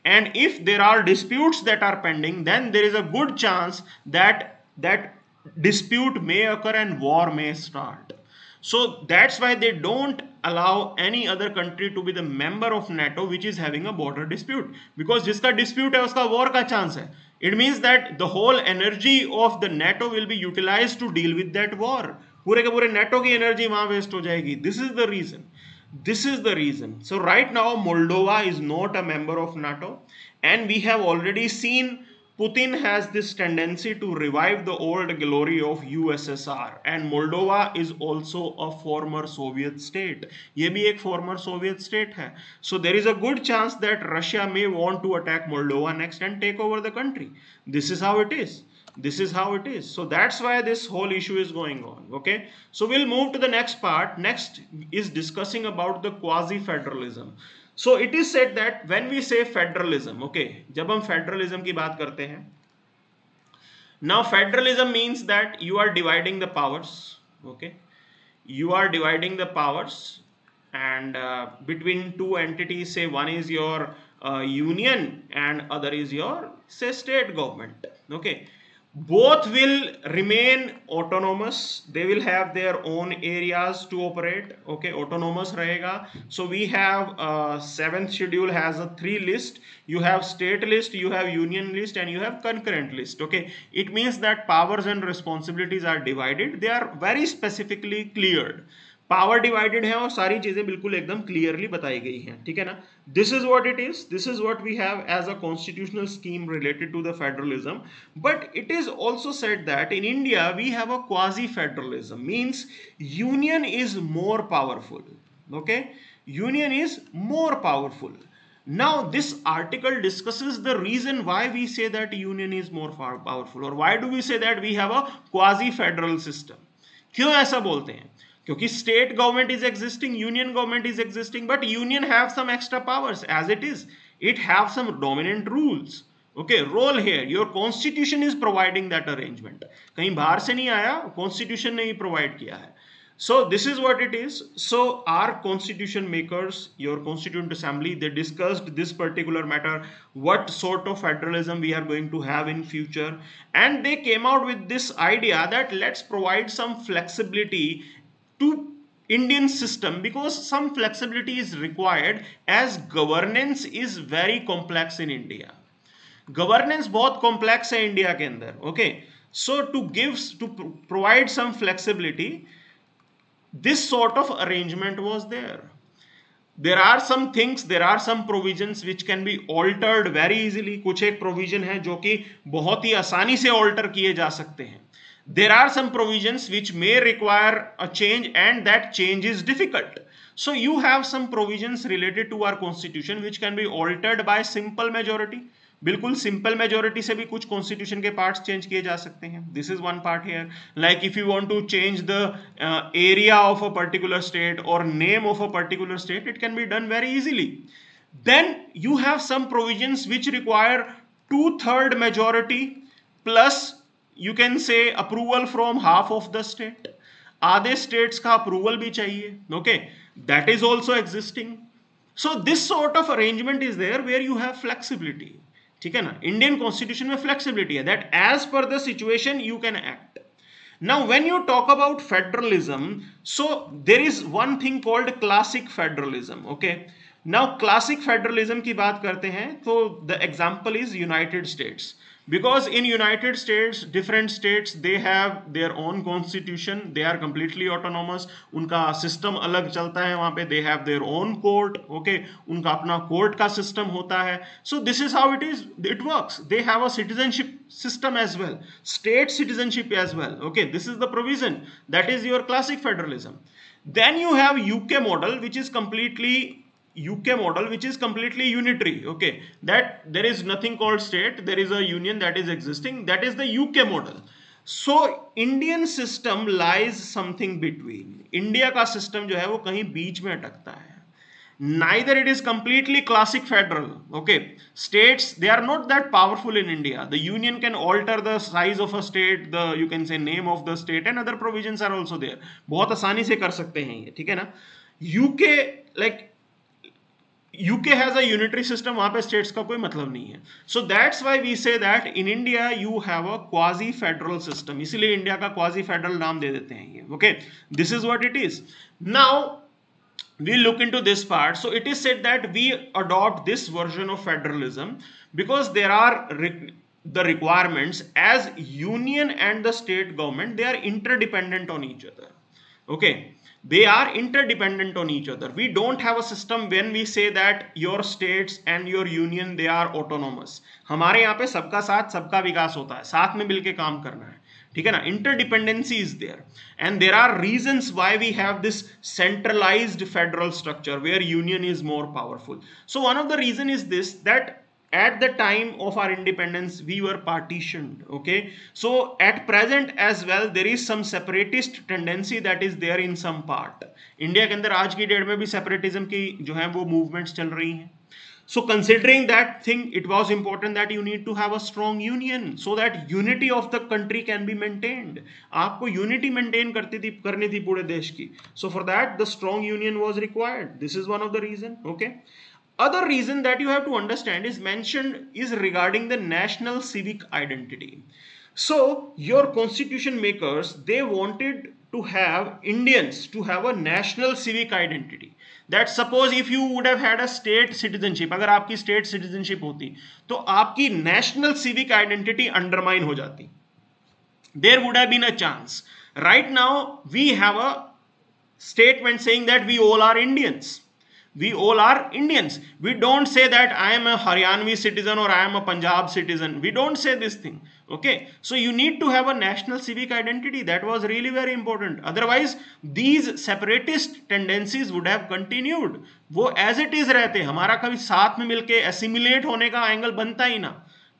And if there are disputes that are pending, then there is a good chance that that dispute may occur and war may start. So that's why they don't allow any other country to be the member of NATO which is having a border dispute, because जिसका dispute है उसका war का chance है. It means that the whole energy of the NATO will be utilized to deal with that war. पूरे के पूरे NATO की energy वहाँ waste हो जाएगी. This is the reason. This is the reason. So right now Moldova is not a member of NATO, and we have already seen Putin has this tendency to revive the old glory of USSR, and Moldova is also a former Soviet state. ये भी एक former Soviet state है. So there is a good chance that Russia may want to attack Moldova next and take over the country. This is how it is. This is how it is. So that's why this whole issue is going on. Okay. So we'll move to the next part. Next is discussing about the quasi-federalism. So it is said that when we say federalism, okay, जब हम federalism की बात करते हैं, now federalism means that you are dividing the powers, okay, you are dividing the powers, and between two entities, say one is your union and other is your, say, state government, okay. Both will remain autonomous. They will have their own areas to operate, okay, autonomous rahega. So we have 7th schedule has a 3 list. You have state list, you have union list, and you have concurrent list, okay. It means that powers and responsibilities are divided. They are very specifically cleared. Power divided है और सारी चीजें बिल्कुल एकदम clearly बताई गई हैं, ठीक है ना. This is what it is. This is what we have as a constitutional scheme related to the federalism. But it is also said that in India we have a quasi federalism. Means union is more powerful, okay, union is more powerful. Now this article discusses the reason why we say that union is more powerful, or why do we say that we have a quasi federal system. क्यों ऐसा बोलते हैं? क्योंकि state government is existing, union government is existing, but union have some extra powers as it is. It have some dominant rules. Okay, role here. Your constitution is providing that arrangement. कहीं बाहर से नहीं आया, constitution ने ही provide किया है. So this is what it is. So our constitution makers, your constituent assembly, they discussed this particular matter, what sort of federalism we are going to have in future, and they came out with this idea that let's provide some flexibility to Indian system, because some flexibility is required as governance is very complex in India. Governance बहुत complex है India के अंदर, okay. So to provide some flexibility, this sort of arrangement was there. There are some things, there are some provisions which can be altered very easily. कुछ एक provision है जो कि बहुत ही आसानी से alter किए जा सकते हैं. There are some provisions which may require a change, and that change is difficult. So you have some provisions related to our constitution which can be altered by simple majority. बिल्कुल simple majority से भी कुछ constitution के parts change किए जा सकते हैं. This is one part here. Like if you want to change the area of a particular state और name of a particular state, it can be done very easily. Then you have some provisions which require 2/3 majority plus you can say approval from half of the state. आधे states का approval भी चाहिए. Okay, that is also existing. So this sort of arrangement is there where you have flexibility. ठीक है ना, Indian constitution में flexibility है, that as per the situation you can act. Now when you talk about federalism, so there is one thing called classic federalism. Okay, now classic federalism की बात करते हैं तो the example is United States, because in United States different states they have their own constitution, they are completely autonomous, उनका system अलग चलता है वहाँ पे, they have their own court. Okay, उनका अपना court का system होता है. So this is how it works. They have a citizenship system as well, state citizenship as well. Okay, this is the provision, that is your classic federalism. Then you have UK model, which is completely unitary. Okay, that there is nothing called state, there is a union that is existing, that is the UK model. So Indian system lies something between. India का system जो है वो कहीं बीच में अटकता है. Neither it is completely classic federal. Okay, states, they are not that powerful in India. The union can alter the size of a state, the you can say name of the state, and other provisions are also there. बहुत आसानी से कर सकते हैं ये, ठीक है ना. UK, like UK has a unitary system, वहां पे states का कोई मतलब नहीं है. So that's why we say that in India you have a quasi-federal system. इसीलिए इंडिया का quasi-federal नाम दे देते हैं ये. Okay, this is what it is. Now we look into this part. So it is said that we adopt this version of federalism because there are the requirements, as union and the state government, they are interdependent on each other. Okay, they are interdependent on each other. We don't have a system when we say that your states and your union, they are autonomous. हमारे यहाँ पे सबका साथ सबका विकास होता है, साथ में मिलके काम करना है, ठीक है ना. Interdependency is there, and there are reasons why we have this centralized federal structure where union is more powerful. So one of the reason is this, that at the time of our independence we were partitioned. Okay, so at present as well there is some separatist tendency that is there in some part. India के अंदर आज की date में भी separatism की जो है वो मूवमेंट्स चल रही हैं. So considering that thing, it was important that you need to have a strong union so that unity of the country can be maintained. आपको unity maintain करनी थी पूरे देश की. So for that the strong union was required. This is one of the reason. Okay. Other reason that you have to understand is mentioned is regarding the national civic identity. So your constitution makers, they wanted to have Indians to have a national civic identity. That suppose if you would have had a state citizenship, अगर आपकी state citizenship होती तो आपकी national civic identity undermine हो जाती. There would have been a chance. Right now we have a statement saying that we all are Indians. We all are Indians. We don't say that I am a Haryanvi citizen or I am a Punjab citizen. We don't say this thing. Okay, so you need to have a national civic identity. That was really very important. Otherwise these separatist tendencies would have continued. वो as it is रहते, हमारा कभी साथ में मिलके assimilate होने का angle बनता ही ना,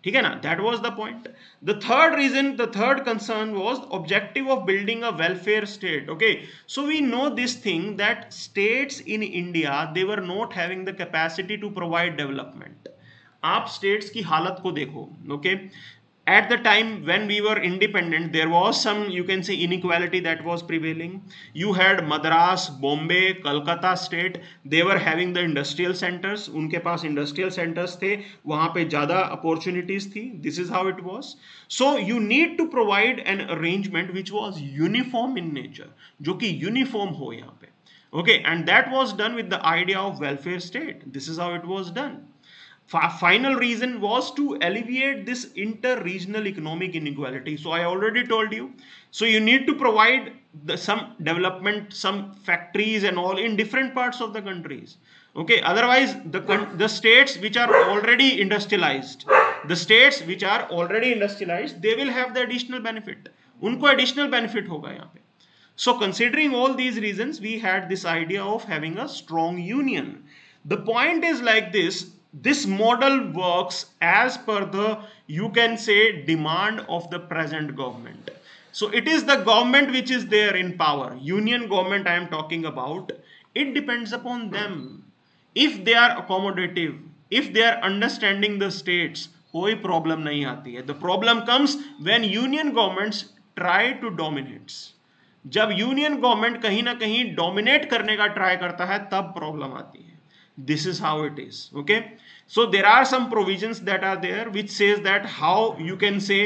ठीक है ना. That was the point. The third reason, the third concern was objective of building a welfare state. Okay, so we know this thing that states in India, they were not having the capacity to provide development. आप states की हालत को देखो. Okay, at the time when we were independent, there was some, you can say, inequality that was prevailing. You had Madras, Bombay, Kolkata state, they were having the industrial centers. उनके पास industrial centers थे, वहाँ पे ज़्यादा opportunities थी. This is how it was. So you need to provide an arrangement which was uniform in nature, जो कि uniform हो यहाँ पे. Okay, and that was done with the idea of welfare state. This is how it was done. Final reason was to alleviate this inter-regional economic inequality. So I already told you. So you need to provide some development, some factories and all in different parts of the countries. Okay, otherwise the states which are already industrialized, they will have the additional benefit. उनको additional benefit होगा यहाँ पे. So considering all these reasons, we had this idea of having a strong union. The point is like this. This model works as per the, you can say, demand of the present government. So it is the government which is there in power. Union government I am talking about. It depends upon them. If they are accommodative, if they are understanding the states, कोई problem नहीं आती है. The problem comes when union governments try to dominates. जब union government कहीं ना कहीं dominate करने का ट्राई करता है तब प्रॉब्लम आती है. This is how it is. Okay, so there are some provisions that are there which says that how you can say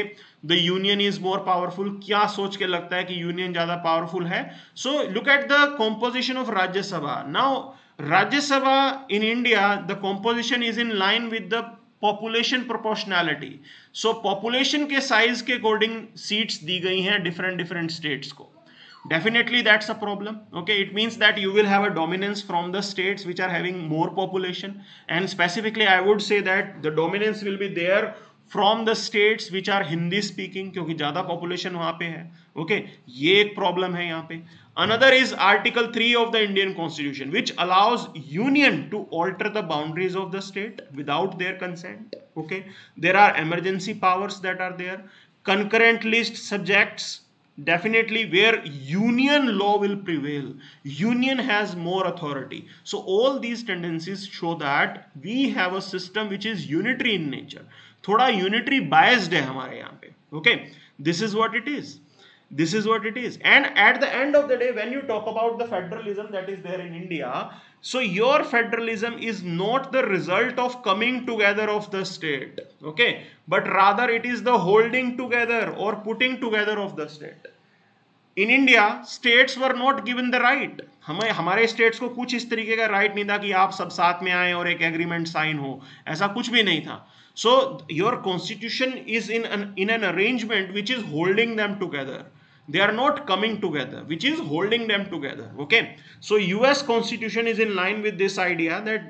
the union is more powerful. क्या सोच के लगता है कि यूनियन ज्यादा पावरफुल है? So look at the composition of Rajya Sabha. Now Rajya Sabha in India, the composition is in line with the population proportionality. So population के size के according seats दी गई हैं different states को. Definitely that's a problem. Okay, it means that you will have a dominance from the states which are having more population, and specifically I would say that the dominance will be there from the states which are Hindi speaking, क्योंकि ज़्यादा population वहाँ पे है. Okay, ये एक problem है यहाँ पे. Another is Article 3 of the Indian Constitution, which allows union to alter the boundaries of the state without their consent. Okay, there are emergency powers that are there. Concurrent list subjects, definitely where union law will prevail. Union has more authority. So all these tendencies show that we have a system which is unitary in nature. थोड़ा unitary biased है हमारे यहाँ पे. Okay, this is what it is. This is what it is. And at the end of the day, when you talk about the federalism that is there in India, so your federalism is not the result of coming together of the state, okay, but rather it is the holding together or putting together of the state. In India, states were not given the right. हमारे states को कुछ इस तरीके का right नहीं था कि आप सब साथ में आए और एक agreement sign हो. ऐसा कुछ भी नहीं था. So your constitution is in an arrangement which is holding them together. They are not coming together, which is holding them together. Okay, so US constitution is in line with this idea that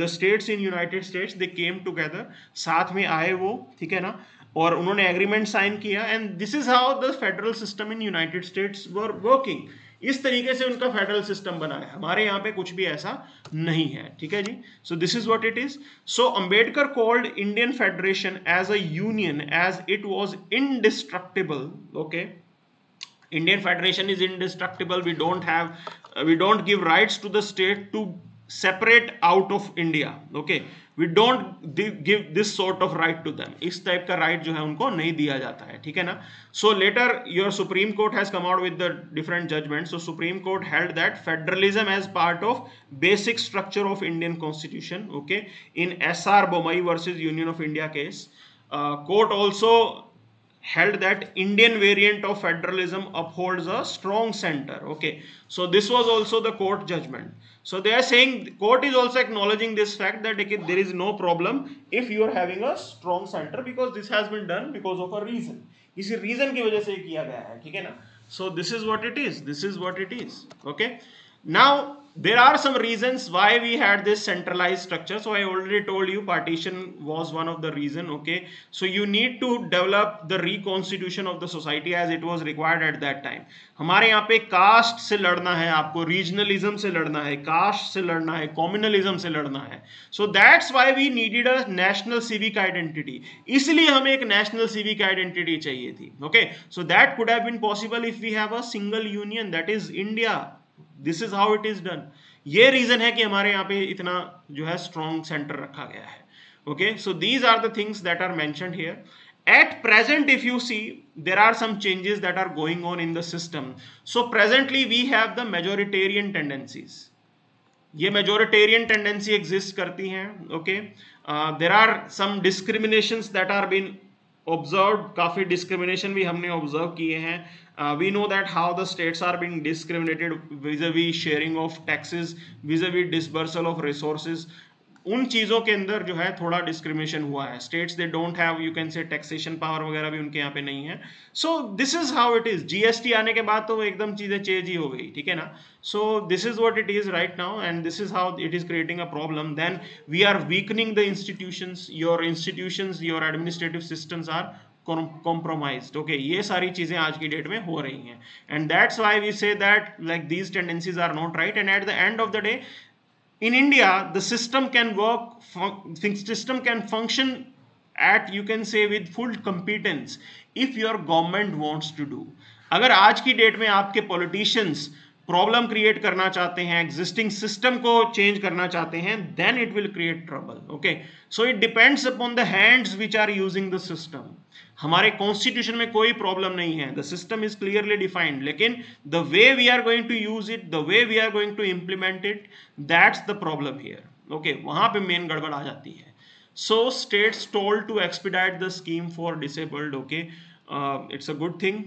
the states in United States, they came together, साथ में आए वो, ठीक है ना, और उन्होंने agreement sign किया, and this is how the federal system in United states were working. इस तरीके से उनका फेडरल सिस्टम बना है. हमारे यहाँ पे कुछ भी ऐसा नहीं है, ठीक है जी. So this is what it is. So Ambedkar called Indian federation as a union as it was indestructible. Okay, Indian Federation is indestructible. We don't give rights to the state to separate out of India. Okay, we don't give this sort of right to them. इस type का right जो है उनको नहीं दिया जाता है, ठीक है ना. So later your Supreme Court has come out with the different judgments. So Supreme Court held that federalism as part of basic structure of Indian Constitution. Okay, in SR Bommai versus Union of India case, court also held that Indian variant of federalism upholds a strong center. Okay, so this was also the court judgment. So they are saying, the court is also acknowledging this fact that okay, there is no problem if you are having a strong center, because this has been done because of a reason. इसी reason की वजह से किया गया है, ठीक है ना. So this is what it is. This is what it is. Okay, now there are some reasons why we had this centralized structure. So I already told you partition was one of the reason. Okay, so you need to develop the reconstitution of the society as it was required at that time. हमारे यहाँ पे cast से लड़ना है, आपको regionalism से लड़ना है, कास्ट से लड़ना है, कॉम्युनलिज्म से लड़ना है. So that's why we needed a national civic identity. इसलिए हमें एक नेशनल सिविक आइडेंटिटी चाहिए थी. Okay, so that could have been possible if we have a single union, that is India. This is how it is done. ये reason है कि हमारे यहाँ पे इतना जो है स्ट्रॉन्ग सेंटर रखा गया है. Okay, so these are the things that are mentioned here. At present, if you see, there are some changes that are going on in the system. So presently we have the majoritarian tendencies. ये majoritarian tendency exist करती हैं. Okay, there are some discriminations that are being observed. काफी discrimination भी हमने observe किए हैं. We know that how the states are being discriminated vis-a-vis sharing of taxes, vis-a-vis dispersal of resources. उन चीज़ों के अंदर जो है थोड़ा डिस्क्रिमिनेशन हुआ है. States they don't have, you can say, taxation power वगैरह भी उनके यहाँ पे नहीं है. सो this is how it is. GST आने के बाद तो एकदम चीज़ें चेंज ही हो गई, ठीक है ना. So this is what it is right now, and this is how it is creating a problem. Then we are weakening the institutions, your administrative systems are compromised. Okay, ये सारी चीजें आज की डेट में हो रही हैं, and that's why we say that like these tendencies are not right. And at the end of the day, in India, the system can function at, you can say, with full competence if your government wants to do. अगर आज की date में आपके politicians problem create करना चाहते हैं, existing system को change करना चाहते हैं, then it will create trouble. Okay, so it depends upon the hands which are using the system. हमारे कॉन्स्टिट्यूशन में कोई प्रॉब्लम नहीं है, the system is clearly defined, लेकिन the way we are going to use it, the way we are going to implement it, that's the problem here. Okay, वहां पे main गड़बड़ आ जाती है. So states told to expedite the scheme for disabled. Okay, it's a good thing.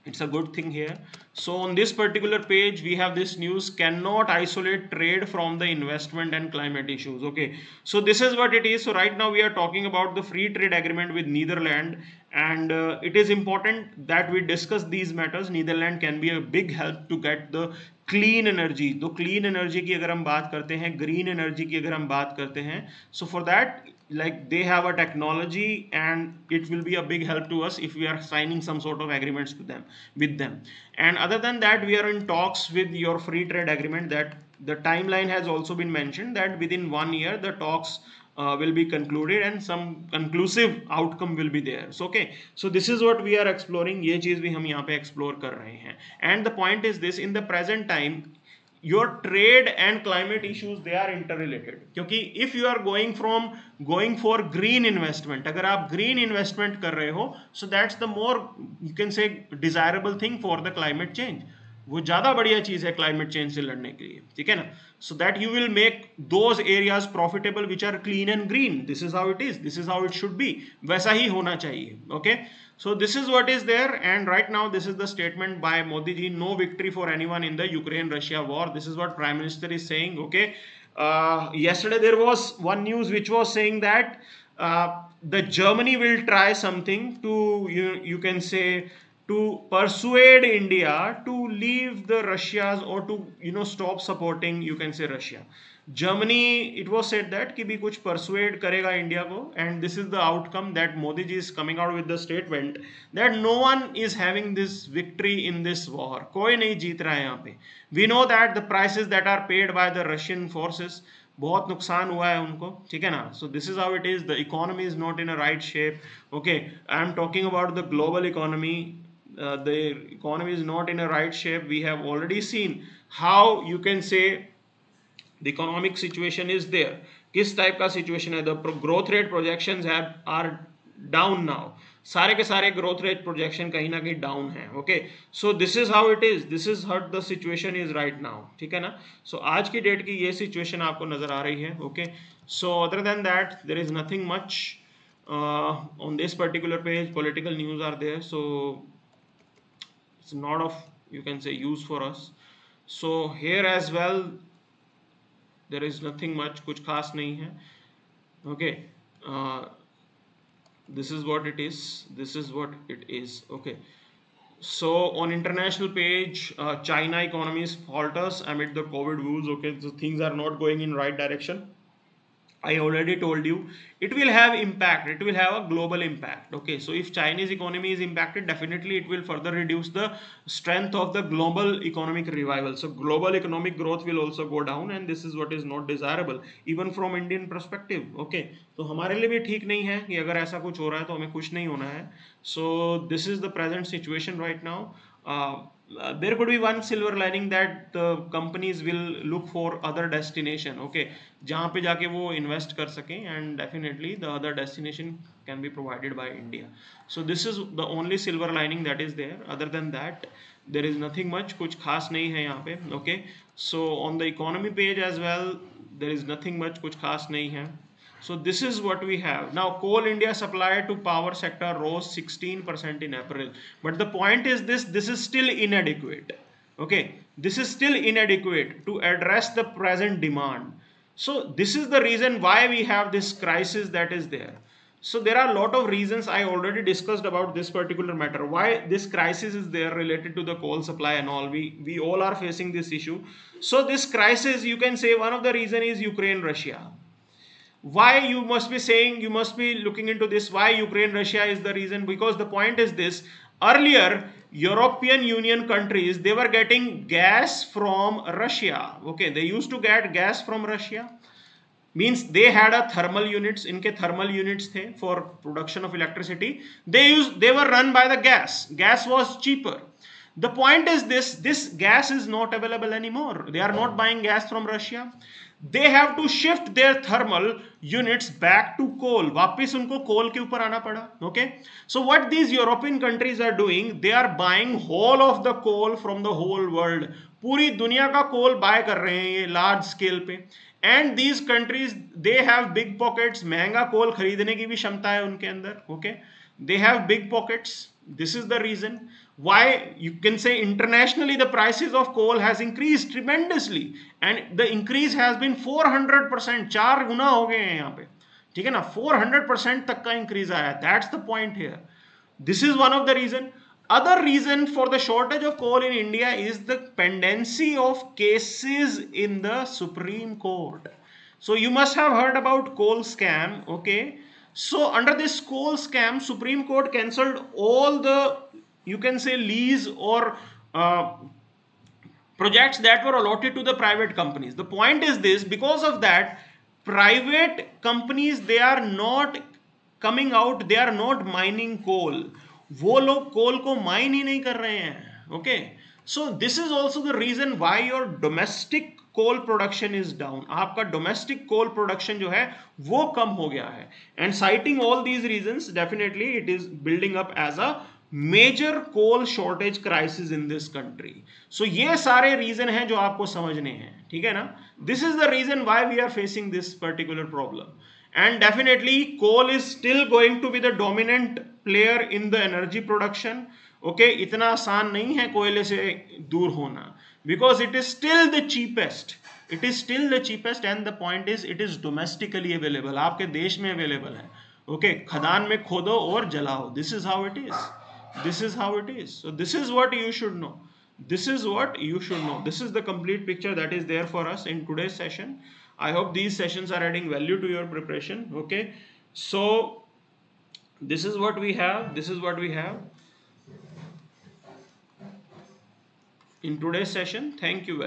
It's a good thing here. So on this particular page we have this news: cannot isolate trade from the investment and climate issues. Okay, so this is what it is. So right now we are talking about the free trade agreement with Netherlands, and it is important that we discuss these matters. Netherlands can be a big help to get the clean energy. तो clean energy की अगर हम बात करते हैं, green energy की अगर हम बात करते हैं, so for that like they have a technology and it will be a big help to us if we are signing some sort of agreements with them. And other than that, we are in talks with your free trade agreement, that the timeline has also been mentioned that within 1 year the talks will be concluded and some conclusive outcome will be there. So okay, so this is what we are exploring. ये चीज भी हम यहाँ पे explore कर रहे हैं. And the point is this: in the present time, your trade and climate issues, they are interrelated. क्योंकि if you are going for green investment, अगर आप green investment कर रहे हो, so that's the more, you can say, desirable thing for the climate change. वो ज़्यादा बढ़िया चीज़ है क्लाइमेट चेंज से लड़ने के लिए, ठीक है ना. So that you will make those areas profitable which are clean and green. This is how it is, this is how it should be. वैसा ही होना चाहिए. Okay, so this is what is there, and right now this is the statement by Modi ji: no victory for anyone in the Ukraine Russia war. This is what Prime Minister is saying. Okay, yesterday there was one news which was saying that the Germany will try something to, you can say, to persuade India to leave the Russias, or to stop supporting, you can say, Russia. Germany, it was said that कि भी कुछ persuade करेगा India को, and this is the outcome that Modi ji is coming out with the statement that no one is having this victory in this war. कोई नहीं जीत रहा है यहाँ पे. We know that the prices that are paid by the Russian forces, बहुत नुकसान हुआ है उनको, ठीक है ना. So this is how it is. The economy is not in a right shape. Okay, I am talking about the global economy. The economy is not in a right shape. We have already seen how, you can say, the economic situation is there. किस type का situation है? The growth rate projections are down now. सारे के सारे growth rate projection कहीं ना कहीं down है. Okay, so this is how it is. This is how the situation is right now. ठीक है ना. So आज की डेट की ये situation आपको नजर आ रही है. Okay, so other than that there is nothing much on this particular page. Political news are there, so it's not of, you can say, use for us. So here as well there is nothing much, कुछ खास नहीं है. Okay, this is what it is. This is what it is. Okay, so on international page, China economy falters amid the COVID woes. Okay, so things are not going in right direction. I already told you it will have impact. It will have a global impact. Okay, so if Chinese economy is impacted, definitely it will further reduce the strength of the global economic revival. So global economic growth will also go down, and this is what is not desirable even from Indian perspective. Okay, तो हमारे लिए भी ठीक नहीं है कि अगर ऐसा कुछ हो रहा है तो हमें खुश नहीं होना है. So this is the present situation right now. There could be one silver lining that the companies will look for other destination. Okay, जहाँ पे जाके वो invest कर सकें, and definitely the other destination can be provided by India. So this is the only silver lining that is there. Other than that there is nothing much. कुछ खास नहीं है यहाँ पे. Okay, so on the economy page as well there is nothing much. कुछ खास नहीं है. So this is what we have. Now Coal India supply to power sector rose 16% in April. But the point is this is still inadequate. Okay, this is still inadequate to address the present demand. So this is the reason why we have this crisis that is there. So there are a lot of reasons. I already discussed about this particular matter. Why this crisis is there related to the coal supply and all. We all are facing this issue. So this crisis, you can say, one of the reason is Ukraine, Russia. Why? You must be saying, you must be looking into this, why Ukraine, Russia is the reason. Because the point is this: earlier European Union countries, they were getting gas from Russia. Okay, they used to get gas from Russia. Means they had a thermal units, इनके thermal units थे for production of electricity. They were run by the gas. Gas was cheaper. The point is this gas is not available anymore. They are not buying gas from Russia. They have to shift their thermal units back to coal. वापिस उनको coal के ऊपर आना पड़ा. Okay. So what these European countries are doing, they are buying whole of the coal from the whole world. पूरी दुनिया का coal buy कर रहे हैं ये large scale पे. And these countries, they have big pockets. महंगा coal खरीदने की भी क्षमता है उनके अंदर. Okay. They have big pockets. This is the reason why you can say internationally the prices of coal has increased tremendously, and the increase has been 400%. 4 गुना हो गए हैं यहाँ पे, ठीक है ना. 400% तक का increase आया. That's the point here. This is one of the reason. Other reason for the shortage of coal in India is the pendency of cases in the Supreme Court. So you must have heard about coal scam. Okay. So under this coal scam, Supreme Court cancelled all the, you can say, lease or projects that were allotted to the private companies. The point is this: because of that, private companies, they are not coming out, they are not mining coal. वो लोग coal को mine ही नहीं कर रहे हैं. Okay. So this is also the reason why your domestic coal production is down. आपका domestic coal production जो है वो कम हो गया है. And citing all these reasons, definitely it is building up as a major coal shortage crisis in this country. So ये सारे reason हैं जो आपको समझने हैं, ठीक है ना. This is the reason why we are facing this particular problem. And definitely coal is still going to be the dominant player in the energy production. Okay, इतना आसान नहीं है कोयले से दूर होना, because it is still the cheapest. It is still the cheapest, and the point is it is domestically available. आपके देश में available है. Okay, खदान में खोदो और जलाओ. This is how it is. This is how it is. So this is what you should know. This is what you should know. This is the complete picture that is there for us in today's session. I hope these sessions are adding value to your preparation. Okay, so this is what we have. This is what we have in today's session. Thank you very much.